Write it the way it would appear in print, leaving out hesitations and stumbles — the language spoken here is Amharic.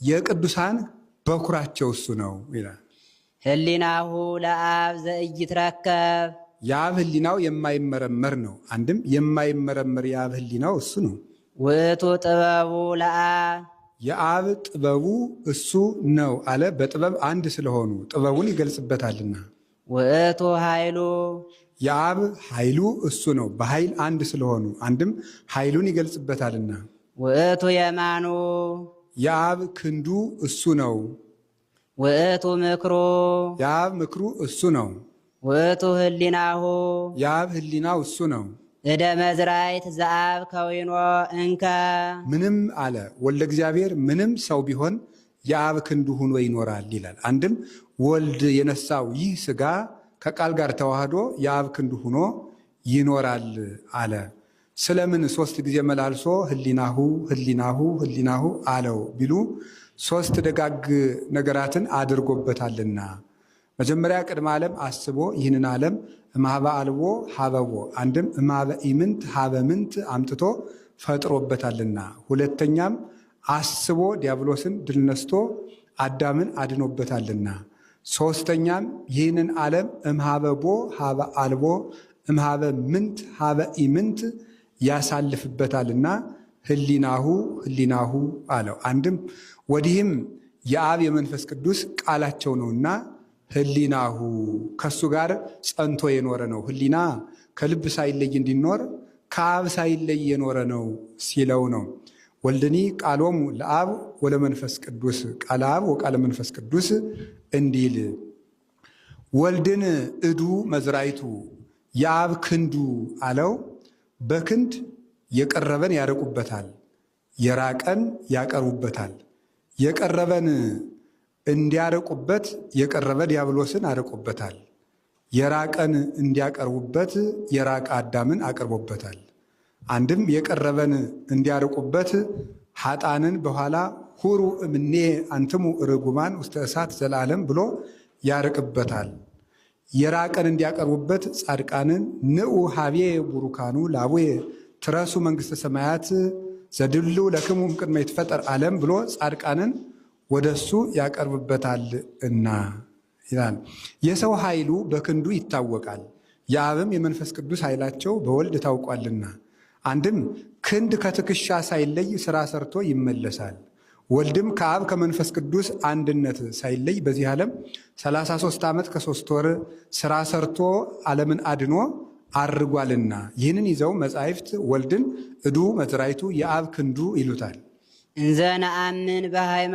የቅዱሳን በኩራቸው እሱ ነው ይላል። ህሊናሁ ለአብ ዘኢይትረከብ የአብ ህሊናው የማይመረመር ነው። አንድም የማይመረመር የአብ ህሊናው እሱ ነው። ውእቱ ጥበቡ ለአብ የአብ ጥበቡ እሱ ነው አለ። በጥበብ አንድ ስለሆኑ ጥበቡን ይገልጽበታልና። ውእቱ ኃይሉ የአብ ኃይሉ እሱ ነው። በኃይል አንድ ስለሆኑ አንድም ኃይሉን ይገልጽበታልና። ውእቱ የማኑ የአብ ክንዱ እሱ ነው። ውእቱ ምክሩ የአብ ምክሩ እሱ ነው። ውእቱ ህሊናሁ የአብ ህሊናው እሱ ነው። እደ መዝራይት ዘአብ ከዊኖ እንከ ምንም አለ ወልደ እግዚአብሔር ምንም ሰው ቢሆን የአብ ክንዱ ሆኖ ይኖራል ይላል። አንድም ወልድ የነሳው ይህ ሥጋ ከቃል ጋር ተዋህዶ የአብ ክንዱ ሆኖ ይኖራል አለ። ስለምን ሶስት ጊዜ መላልሶ ህሊናሁ ህሊናሁ ህሊናሁ አለው ቢሉ ሶስት ደጋግ ነገራትን አድርጎበታልና። መጀመሪያ ቅድመ ዓለም አስቦ ይህንን ዓለም እምኀበ አልቦ ሀበቦ አንድም እምኀበ ኢምንት ሀበ ምንት አምጥቶ ፈጥሮበታልና። ሁለተኛም አስቦ ዲያብሎስን ድል ነስቶ አዳምን አድኖበታልና። ሶስተኛም ይህንን ዓለም እምኀበ ቦ ሀበ አልቦ እምኀበ ምንት ሀበ ኢምንት ያሳልፍበታልና ህሊናሁ ህሊናሁ አለው። አንድም ወዲህም የአብ የመንፈስ ቅዱስ ቃላቸው ነውና ህሊናሁ ከሱ ጋር ጸንቶ የኖረ ነው። ህሊና ከልብ ሳይለይ እንዲኖር ከአብ ሳይለይ የኖረ ነው ሲለው ነው። ወልድኒ ቃሎሙ ለአብ ወለመንፈስ ቅዱስ ቃለ አብ ወቃለ መንፈስ ቅዱስ እንዲል ወልድን እዱ መዝራይቱ የአብ ክንዱ አለው። በክንድ የቀረበን ያርቁበታል፣ የራቀን ያቀርቡበታል። የቀረበን እንዲያርቁበት የቀረበ ዲያብሎስን አርቆበታል። የራቀን እንዲያቀርቡበት የራቀ አዳምን አቅርቦበታል። አንድም የቀረበን እንዲያርቁበት ኃጣንን በኋላ ሁሩ እምኔ አንትሙ ርጉማን ውስተ እሳት ዘላለም ብሎ ያርቅበታል። የራቀን እንዲያቀርቡበት ጻድቃንን ንዑ ሀቤ ቡሩካኑ ላቡየ ትረሱ መንግሥተ ሰማያት ዘድሉ ለክሙ እምቅድመ ይትፈጠር ዓለም ብሎ ጻድቃንን ወደሱ ያቀርብበታል እና ይላል። የሰው ኃይሉ በክንዱ ይታወቃል፣ የአብም የመንፈስ ቅዱስ ኃይላቸው በወልድ ታውቋልና። አንድም ክንድ ከትከሻ ሳይለይ ሥራ ሰርቶ ይመለሳል። ወልድም ከአብ ከመንፈስ ቅዱስ አንድነት ሳይለይ በዚህ ዓለም 33 ዓመት ከ3 ወር ሥራ ሰርቶ ዓለምን አድኖ አርጓልና። ይህንን ይዘው መጻሕፍት ወልድን እዱ መዝራይቱ የአብ ክንዱ ይሉታል። እንዘ ነአምን በሃይማኖት